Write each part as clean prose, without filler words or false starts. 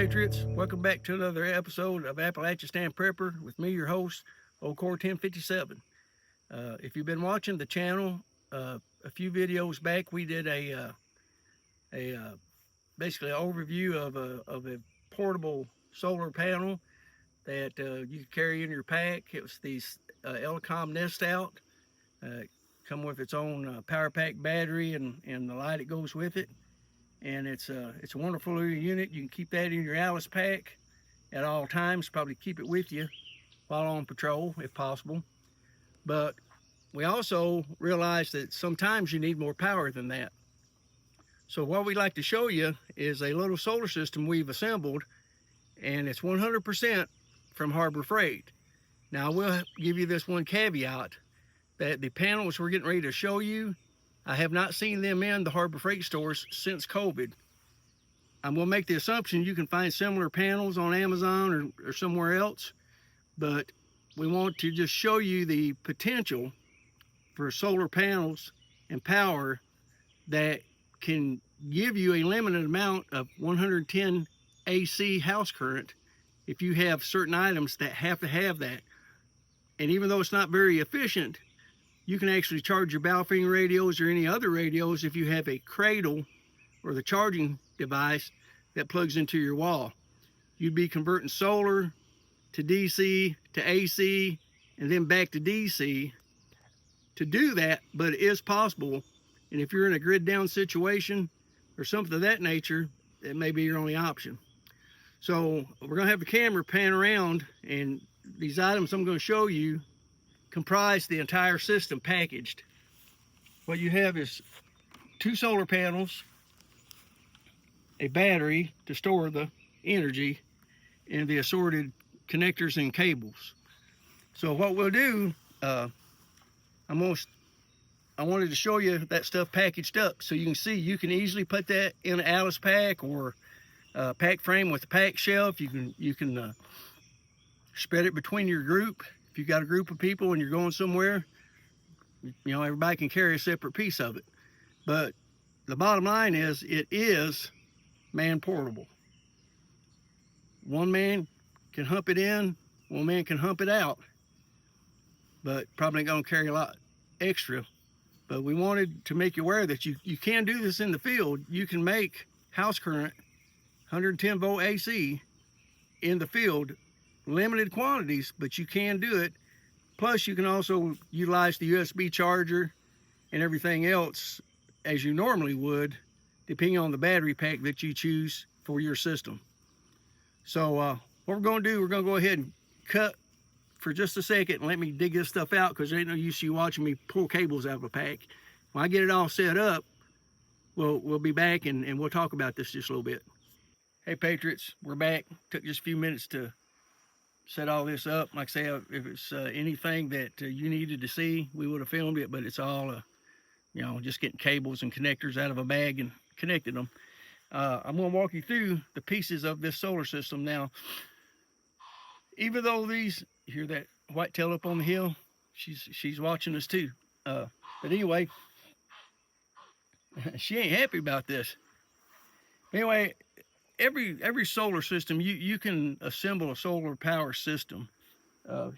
Patriots. Welcome back to another episode of Appalachistan Prepper with me, your host, Old Core 1057. If you've been watching the channel, a few videos back, we did basically an overview of a portable solar panel that you could carry in your pack. It was these Elecom Nest Out. Come with its own power pack battery and the light that goes with it. And it's a wonderful little unit. You can keep that in your Alice pack at all times. Probably keep it with you while on patrol if possible. But we also realize that sometimes you need more power than that. So what we'd like to show you is a little solar system we've assembled, and it's 100% from Harbor Freight. Now I will give you this one caveat, that the panels we're getting ready to show you, I have not seen them in the Harbor Freight stores since COVID. I'm going to make the assumption you can find similar panels on Amazon or somewhere else, but we want to just show you the potential for solar panels and power that can give you a limited amount of 110 AC house current if you have certain items that have to have that. And even though it's not very efficient, you can actually charge your Baofeng radios or any other radios if you have a cradle or the charging device that plugs into your wall. You'd be converting solar to DC to AC and then back to DC to do that, but it is possible. And if you're in a grid down situation or something of that nature, that may be your only option. So we're going to have the camera pan around, and these items I'm going to show you comprise the entire system packaged. What you have is 2 solar panels, a battery to store the energy, and the assorted connectors and cables. So what we'll do, I wanted to show you that stuff packaged up so you can see you can easily put that in an Alice pack or a pack frame with a pack shelf. You can spread it between your group. If you've got a group of people and you're going somewhere, you know, everybody can carry a separate piece of it. But the bottom line is, it is man portable. One man can hump it in, one man can hump it out, but probably ain't gonna carry a lot extra. But we wanted to make you aware that you can do this in the field. You can make house current 110 volt AC in the field, limited quantities, but you can do it. Plus you can also utilize the USB charger and everything else as you normally would, depending on the battery pack that you choose for your system. So what we're going to do, we're going to go ahead and cut for just a second and let me dig this stuff out, because there ain't no use you watching me pull cables out of a pack. When I get it all set up, we'll be back and we'll talk about this just a little bit. Hey Patriots, we're back. Took just a few minutes to set all this up. Like I say, if it's anything that you needed to see, we would have filmed it, but it's all you know, just getting cables and connectors out of a bag and connected them. I'm going to walk you through the pieces of this solar system. Now, even though these, you hear that whitetail up on the hill, she's watching us too. But anyway, she ain't happy about this. Anyway, every solar system, you can assemble a solar power system.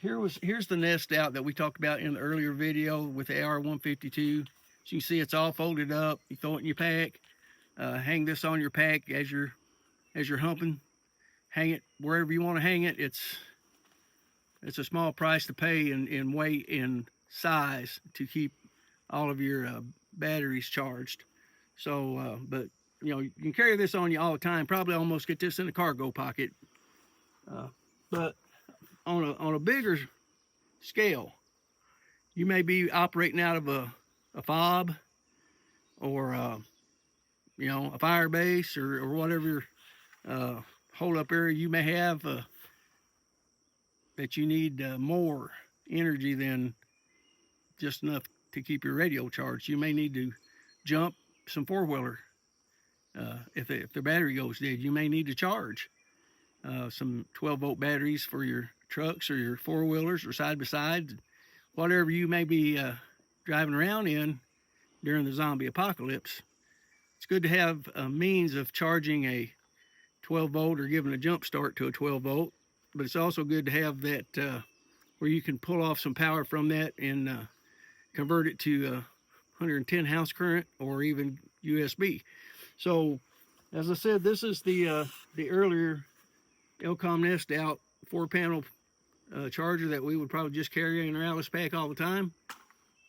Here's the Nest Out that we talked about in the earlier video with the AR152. So you can see it's all folded up. You throw it in your pack, hang this on your pack as you're humping. Hang it wherever you want to hang it. It's a small price to pay in weight and size to keep all of your batteries charged. So, but you know, you can carry this on you all the time. Probably almost get this in the cargo pocket. But on a bigger scale, you may be operating out of a fob or you know, a fire base or whatever hold up area you may have that you need more energy than just enough to keep your radio charged. You may need to jump some four-wheeler. If the battery goes dead, you may need to charge some 12-volt batteries for your trucks or your four-wheelers or side-by-sides, whatever you may be driving around in during the zombie apocalypse. It's good to have a means of charging a 12 volt or giving a jump start to a 12 volt. But it's also good to have that where you can pull off some power from that and convert it to 110 house current or even USB. So, as I said, this is the earlier LCOM Nest Out 4-panel charger that we would probably just carry in our Alice pack all the time.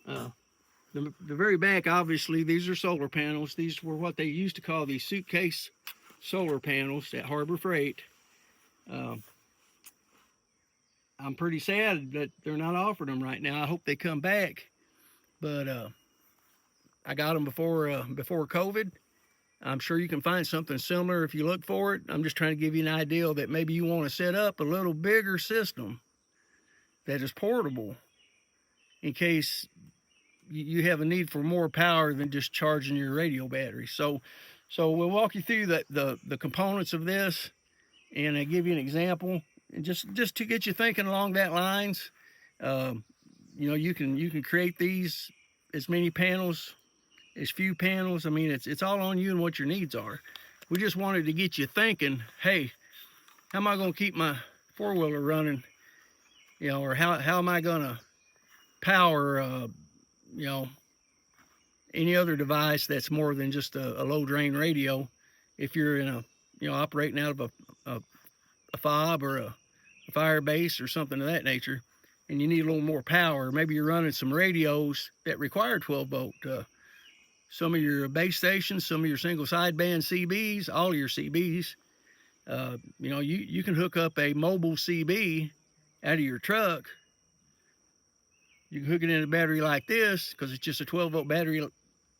The very back, obviously, these are solar panels. These were what they used to call these suitcase solar panels at Harbor Freight. I'm pretty sad that they're not offering them right now. I hope they come back, but I got them before COVID. I'm sure you can find something similar if you look for it. I'm just trying to give you an idea that maybe you want to set up a little bigger system that is portable in case you have a need for more power than just charging your radio battery. So we'll walk you through the components of this, and I give you an example, and just to get you thinking along that lines. You know, you can create these as many panels, as few panels. I mean, it's all on you and what your needs are. We just wanted to get you thinking, hey, how am I going to keep my four-wheeler running? You know, or how am I going to power, you know, any other device that's more than just a low drain radio if you're in operating out of a fob or a fire base or something of that nature, and you need a little more power. Maybe you're running some radios that require 12 volt. Some of your base stations, some of your single sideband CBs, all your CBs. You know, you can hook up a mobile CB out of your truck. You can hook it in a battery like this because it's just a 12 volt battery,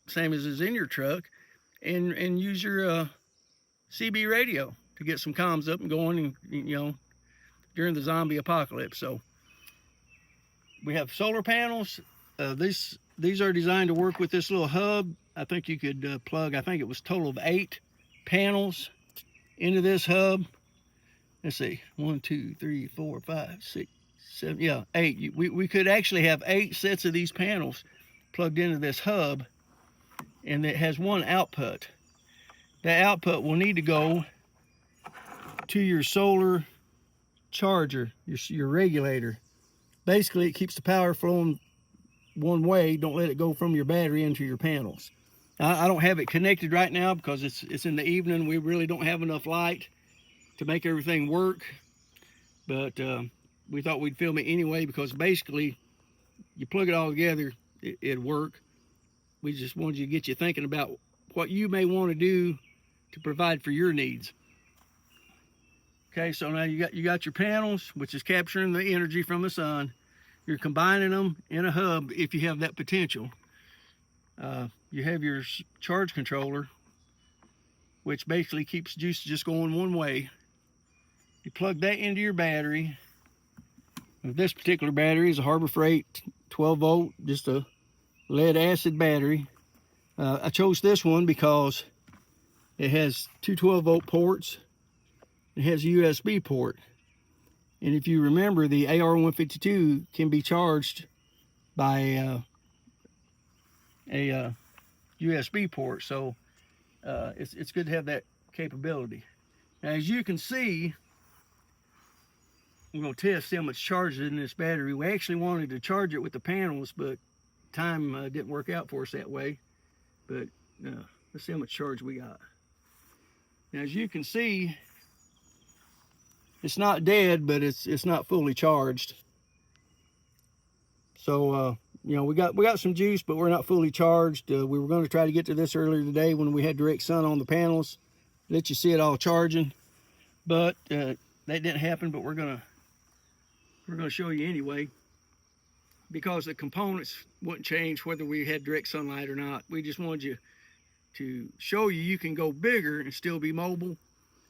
same as is in your truck, and use your CB radio to get some comms up and going, and you know, during the zombie apocalypse. So we have solar panels. These are designed to work with this little hub. I think you could plug, I think it was a total of 8 panels into this hub. Let's see, 1, 2, 3, 4, 5, 6, 7, yeah, 8. We could actually have 8 sets of these panels plugged into this hub, and it has one output. That output will need to go to your solar charger, your regulator. Basically, it keeps the power flowing one way. Don't let it go from your battery into your panels. I don't have it connected right now because it's in the evening. We really don't have enough light to make everything work, but we thought we'd film it anyway because basically you plug it all together, it'd work. We just wanted to get you thinking about what you may want to do to provide for your needs. Okay, so now you got your panels, which is capturing the energy from the sun. You're combining them in a hub if you have that potential. You have your charge controller, which basically keeps juice just going one way. You plug that into your battery. This particular battery is a Harbor Freight 12 volt, just a lead acid battery. I chose this one because it has 2 12 volt ports. It has a USB port. And if you remember, the AR-152 can be charged by a USB port, so it's good to have that capability. Now, as you can see, we're going to test how much charge is in this battery. We actually wanted to charge it with the panels, but time didn't work out for us that way. But let's see how much charge we got. Now, as you can see, it's not dead, but it's not fully charged. So you know, we got some juice, but we're not fully charged. We were going to try to get to this earlier today when we had direct sun on the panels, let you see it all charging, but that didn't happen. But we're gonna show you anyway, because the components wouldn't change whether we had direct sunlight or not. We just wanted you to show you can go bigger and still be mobile.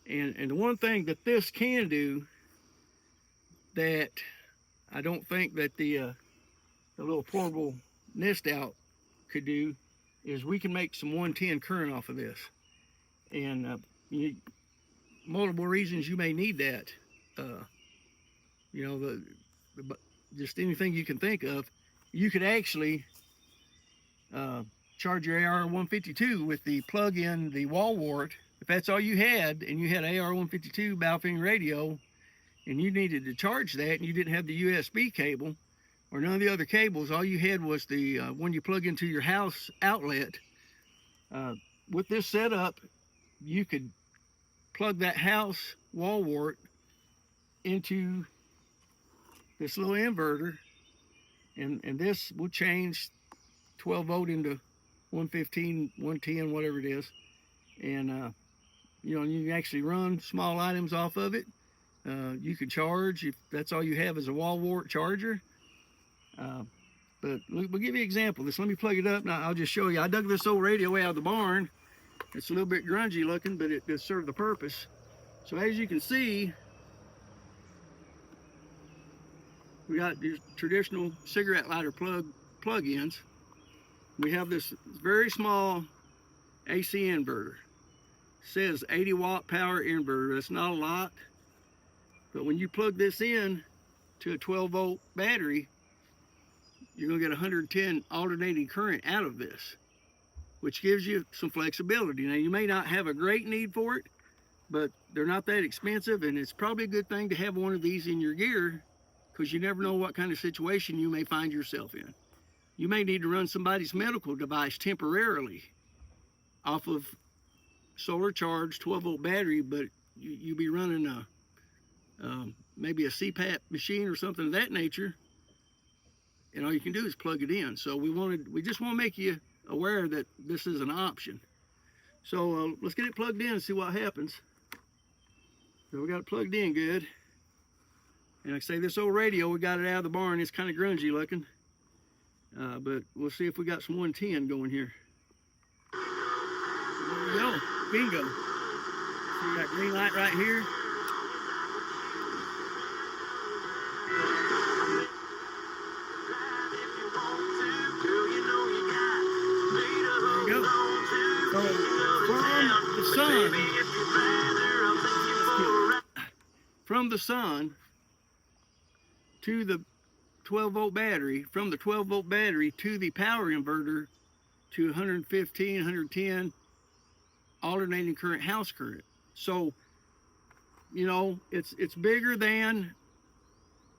And the one thing that this can do that I don't think that the little portable Nest Out could do is we can make some 110 current off of this. And multiple reasons you may need that. You know, just anything you can think of. You could actually charge your AR-152 with the plug-in, the wall wart if that's all you had, and you had AR-152 Baofeng radio, and you needed to charge that, and you didn't have the USB cable or none of the other cables, all you had was the one you plug into your house outlet. With this setup, you could plug that house wall wart into this little inverter, and this will change 12 volt into 115, 110, whatever it is. And you know, you can actually run small items off of it. You can charge if that's all you have is a wall wart charger. But we'll give you an example of this. Let me plug it up and I'll just show you. I dug this old radio out of the barn. It's a little bit grungy looking, but it does serve the purpose. So as you can see, we got these traditional cigarette lighter plug-ins. We have this very small AC inverter. It says 80 watt power inverter. That's not a lot, but when you plug this in to a 12 volt battery, you're gonna get 110 alternating current out of this, which gives you some flexibility. Now, you may not have a great need for it, but they're not that expensive, and it's probably a good thing to have one of these in your gear, because you never know what kind of situation you may find yourself in. You may need to run somebody's medical device temporarily off of solar charged 12 volt battery, but you'll be running maybe a CPAP machine or something of that nature, and all you can do is plug it in. So we just want to make you aware that this is an option. So let's get it plugged in and see what happens. So we got it plugged in good. And like I say, this old radio, we got it out of the barn. It's kind of grungy looking. But we'll see if we got some 110 going here. There we go. Bingo. So we got green light right here. From the sun to the 12 volt battery, from the 12 volt battery to the power inverter to 115, 110 alternating current house current. So, you know, it's bigger than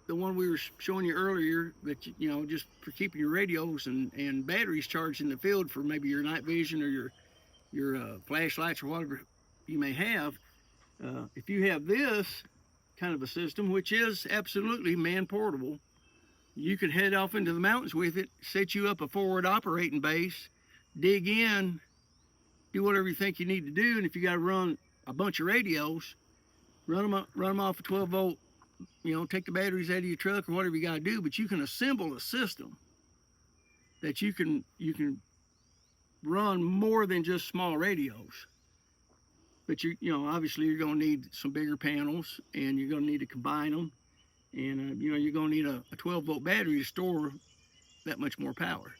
the one we were showing you earlier, that, you know, just for keeping your radios and batteries charged in the field for maybe your night vision or your flashlights or whatever you may have. If you have this kind of a system, which is absolutely man portable, you can head off into the mountains with it, set you up a forward operating base, dig in, do whatever you think you need to do. And if you got to run a bunch of radios, run them off a 12 volt, you know, take the batteries out of your truck or whatever you got to do. But you can assemble a system that you can run more than just small radios. But you know, obviously you're going to need some bigger panels, and you're going to need to combine them, and you know, you're going to need a 12 volt battery to store that much more power.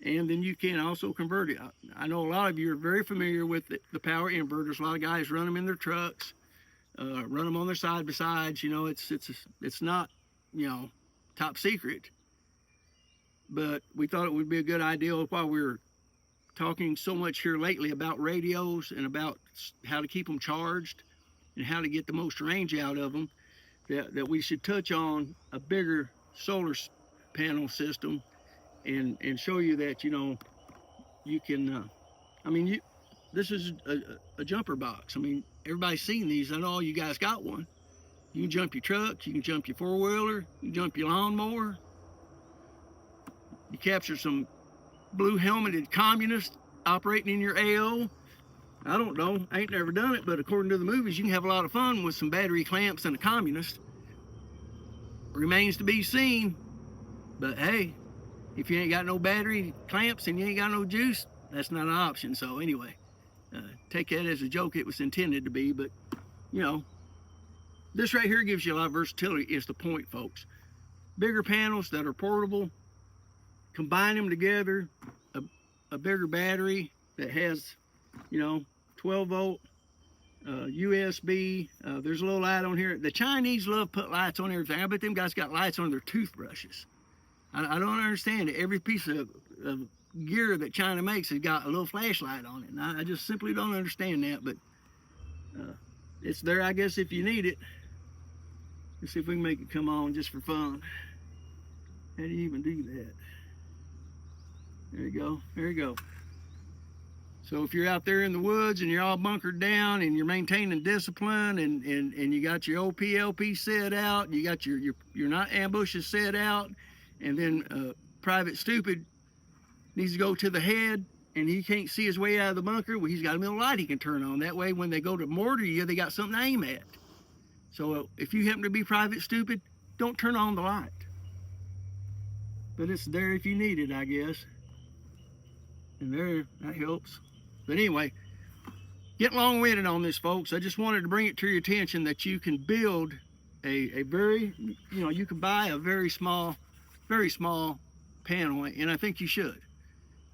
And then you can also convert it. I know a lot of you are very familiar with the power inverters. A lot of guys run them in their trucks, run them on their side by sides. You know, it's not, you know, top secret. But we thought it would be a good idea while we were talking so much here lately about radios and about how to keep them charged and how to get the most range out of them, that we should touch on a bigger solar panel system and show you that, you know, you can, I mean, this is a jumper box. I mean, everybody's seen these. I know all you guys got one. You can jump your truck, you can jump your four-wheeler, you can jump your lawnmower. You capture some blue helmeted communists operating in your AO. I don't know, I ain't never done it, but according to the movies, you can have a lot of fun with some battery clamps and a communist. Remains to be seen, but hey, if you ain't got no battery clamps and you ain't got no juice, that's not an option. So anyway, take that as a joke. It was intended to be, but you know, this right here gives you a lot of versatility is the point, folks. Bigger panels that are portable, combine them together, a bigger battery that has, you know, 12 volt, USB. There's a little light on here. The Chinese love put lights on everything. I bet them guys got lights on their toothbrushes. I don't understand it. Every piece of gear that China makes has got a little flashlight on it. And I just simply don't understand that. But It's there, I guess, if you need it. Let's see if we can make it come on just for fun. How do you even do that? There you go. There you go. So if you're out there in the woods and you're all bunkered down and you're maintaining discipline and you got your OPLP set out, you got your not ambushes set out, and then Private Stupid needs to go to the head and he can't see his way out of the bunker, well, he's got a little light he can turn on. That way when they go to mortar you, they got something to aim at. So if you happen to be Private Stupid, don't turn on the light. But it's there if you need it, I guess. And there, that helps. But anyway, getting long-winded on this, folks. I just wanted to bring it to your attention that you can build a very, you can buy a very small panel, and I think you should.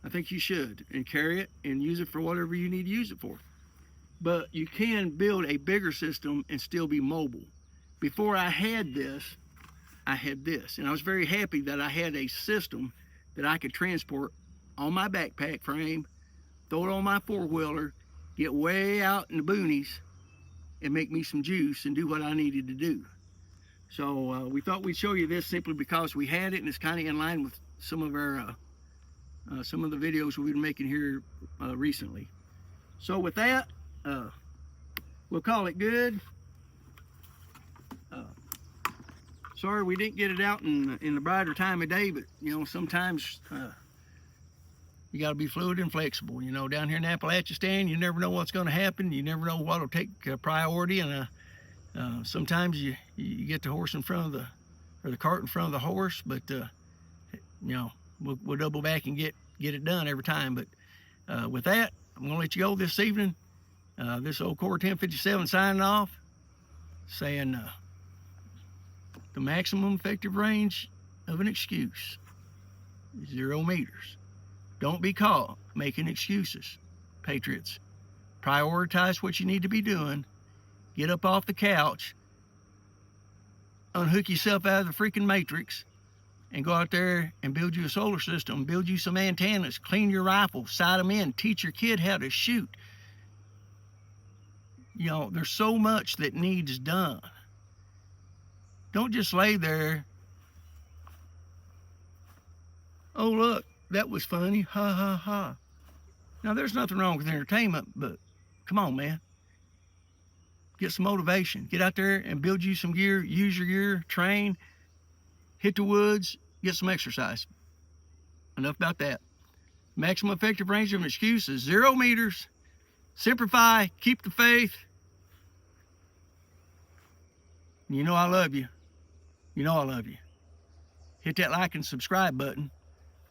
I think you should, and carry it and use it for whatever you need to use it for. But you can build a bigger system and still be mobile. Before I had this, and I was very happy that I had a system that I could transport on my backpack frame, throw it on my four-wheeler, get way out in the boonies, and make me some juice and do what I needed to do. So we thought we'd show you this simply because we had it, and it's kind of in line with some of our some of the videos we've been making here recently. So with that, we'll call it good. Sorry we didn't get it out in the brighter time of day, but sometimes you got to be fluid and flexible. Down here in Appalachistan, you never know what's going to happen. You never know what'll take priority, and sometimes you get the horse in front of the cart in front of the horse. But we'll double back and get it done every time. But with that, I'm gonna let you go this evening. This old Core 1057 signing off, saying the maximum effective range of an excuse is 0 meters. Don't be caught making excuses. Patriots, prioritize what you need to be doing. Get up off the couch, unhook yourself out of the freaking matrix, and go out there and build you a solar system, build you some antennas, clean your rifle, sight them in, teach your kid how to shoot. There's so much that needs done. Don't just lay there. Oh, look, that was funny. Ha, ha, ha. Now, there's nothing wrong with entertainment, but come on, man. Get some motivation. Get out there and build you some gear, use your gear, train, hit the woods, get some exercise. Enough about that. Maximum effective range of an excuse is 0 meters. Simplify, keep the faith. You know I love you. You know I love you. Hit that like and subscribe button.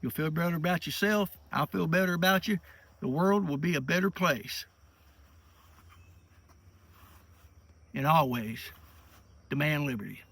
You'll feel better about yourself. I'll feel better about you. The world will be a better place. And always demand liberty.